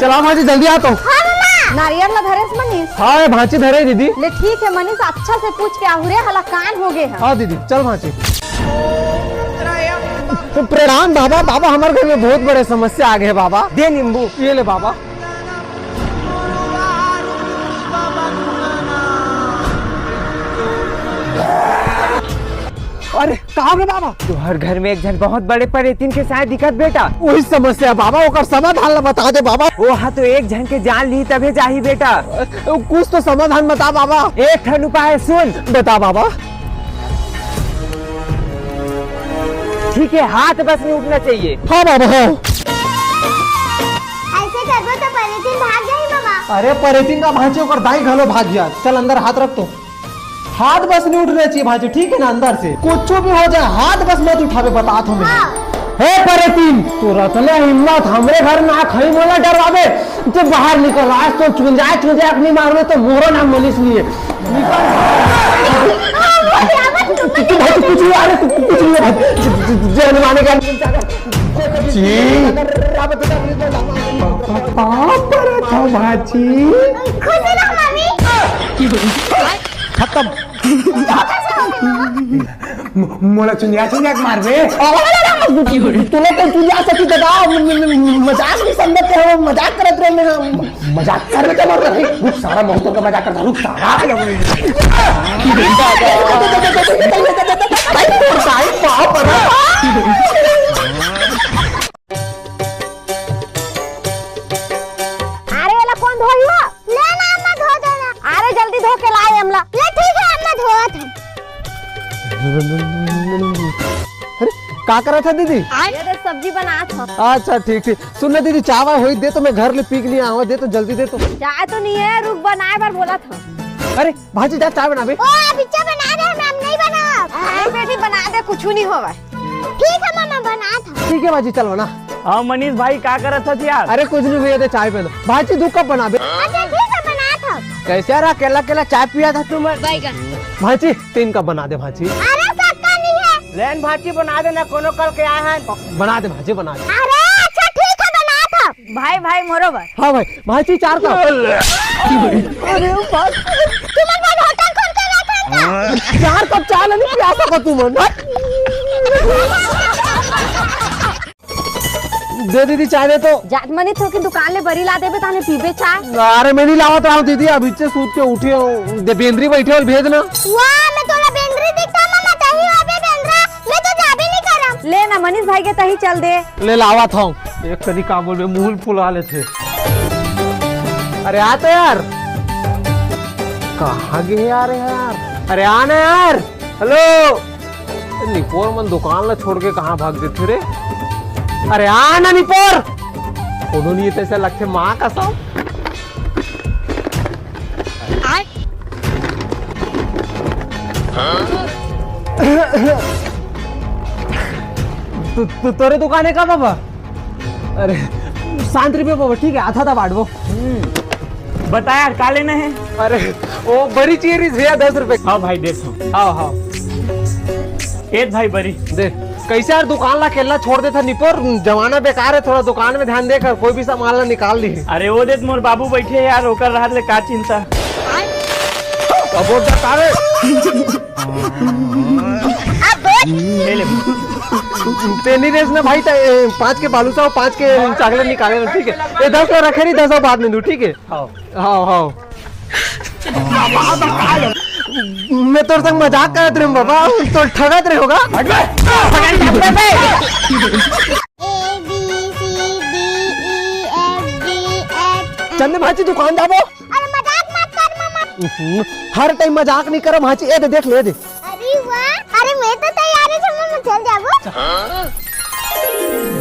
चला भाजी जल्दी आ तो। हाँ मामा नारियल ला धरे से मनीष। हाँ भाजी धरे दीदी। ले ठीक है मनीष अच्छा से पूछ के आहुरे हलाकान हो गए हैं। हाँ दीदी चल भाजी। तो प्रणाम बाबा। बाबा हमारे घर में बहुत बड़े समस्या आ गए है बाबा। दे नींबू ये ले बाबा। अरे कहाँ गए बाबा? तुहर घर में एक जन बहुत बड़े परेतीन के साथ दिक्कत बेटा। वही समस्या बाबा ओकर समाधान बता दे बाबा। वो हाँ तो एक जन के जान ली तबे जाही बेटा। कुछ तो समाधान बता बाबा। एक ठन उपाय सुन। बता बाबा। ठीक है हाथ बस नहीं उठना चाहिए। हाँ बाबा हाँ। ऐसे करबो तो परेतीन भाग जाही मामा। अरे परेतीन का भांचे ओकर दाई घलो भाग गया। चल अंदर हाथ रख तो। हाथ बस नहीं उठना चाहिए भाजी ठीक है ना। अंदर से कुछ भी हो जाए हाथ बस मत उठावे बता तो मैं। हे परेतीन तू रतले हिम्मत हमरे घर में आ खई मोला डरवावे। तो बाहर निकल आज तो चुंजाए अपनी मारवे तो मोरो नाम मनीष लिए निकल। तू भाई कुछ नहीं आ रहे तू कुछ नहीं जान माने का जी पापा था भाजी। खुशी ना मम्मी खत्म। मोला चुंजिया मारवे। तूने तो चुंजिया सकी दादा मजाक नहीं समझते हो। मजाक करत रहे मैं मजाक कर रहे क्या रहे रुक सारा मोहतो का मजाक करता रुक सारा अरे वाला कौन धोई हो? ले ना अम्मा धो देना। अरे जल्दी धो के लाए अम्मा। ले ठीक है अम्मा धोत हम। अरे का कर रहा था दीदी? ये तो सब्जी बना था। अच्छा ठीक ठीक सुन ना दीदी चावल हो दे तो मैं घर ले पीक लिया आवा दे तो जल्दी दे तो। चाय तो नहीं है रुक बनाए बार बोला था। अरे भाजी जा चाय बना बे। ओ बिच्चा बना दे मैम नहीं बना। अरे बेटी बना दे कुछ नहीं होगा। ठीक है मामा बना था। ठीक है भाजी चल बना। हाँ मनीष भाई क्या करत था यार? अरे कुछ नहीं भैया दे चाय पे भाजी दू कप बना बे। अच्छा ठीक है बना था। कैसे यार अकेला अकेला चाय पिया था तुम? भाजी 3 कप बना दे भाजी। अरे सबका नहीं है। लेन भाजी बना देना कोनो कल के आए हैं। बना दे भाजी बना दे। अरे अच्छा ठीक है बना था। भाई भाई मोरोबर। हाँ भाई भाजी 4 कप। अरे तुम मन होटल खोल के रखा था। 4 कप चाय नहीं पिया सका तुम। दे दीदी चाय दे तो। जात मनी तो की दुकान ले बरी ला देबे ताने पीबे चाय। अरे मैं नहीं लावा तो दीदी अभी से सूत के उठी हूँ। दे बेंद्री बैठे और भेज ना। वाह मैं तोरा बेंद्री दिखता मामा तही आबे बेंद्रा मैं तो जाबे नहीं करम। ले ना मनीष भाई के तही चल दे। ले लावा था एक कदी काबुल में मुंह फुला ले थे। अरे आते यार कहाँ गए यार यार। अरे आना यार। हेलो निपोर मन दुकान ला छोड़ के कहाँ भाग गए थे रे? अरे आना निपोर उन्होंने तैसे लगते माँ का सब। तोरे दुकान है का बाबा? अरे 7 रुपये बाबा ठीक है आधा था बांटो। बता यार का लेना है? अरे वो बड़ी चीज भैया 10 रुपए। हाँ भाई देखो। हाँ हाँ एक भाई बड़ी दे। कैसे यार दुकान ला केला छोड़ देता निपोर जमाना बेकार है। थोड़ा दुकान में ध्यान देकर कोई भी सामान ला निकाल ली। अरे वो देख मोर बाबू बैठे यार ओकर रात ले का चिंता। ले ले पेनी रेस ना भाई 5 के बालूसा और 5 के चॉकलेट निकाले ठीक है। ये 10 का रखे नहीं 10 बाद में दू ठीक है। हाँ हाँ हाँ मैं तोर संग मजाक करत रहे बाबा तो ठगत रहे होगा। चंदे भाजी दुकान दाबो। अरे मजाक मत कर मामा। हर टाइम मजाक नहीं करो भाजी। ए दे देख ले दे। अरे वाह अरे मैं तो तैयारी से मैं चल जाबो।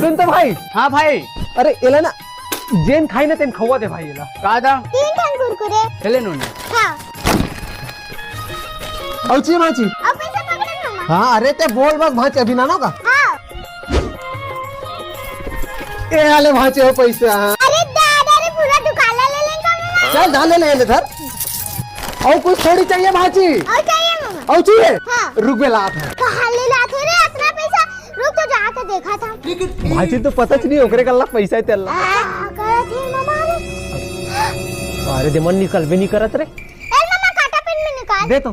सुन तो भाई। हाँ भाई अरे एला ना जेन खाई ना तेन खवा दे भाई एला। का दा 3 टन कुरकुरे। चले नोने। हाँ औची भाजी। अब पैसा पकड़े मामा। हाँ अरे ते बोल बस भाजी अभी ना का। हाँ ए आले भाजी हो पैसे। हाँ अरे दादा रे पूरा दुकान ले लेंगे मामा। चल डाले ले इधर। और कुछ थोड़ी चाहिए भाजी? और चाहिए मामा। और चाहिए? हाँ। रुक बे लात है। कहाँ ले लाते रे इतना पैसा? रुक तो जहाँ तो देखा था। भाजी तो पता नहीं ओकरे कल्ला पैसा है तेला। कहा थी मामा रे? अरे दे मन निकल भी नहीं करत रे ए मामा काटा पेन में निकाल दे तो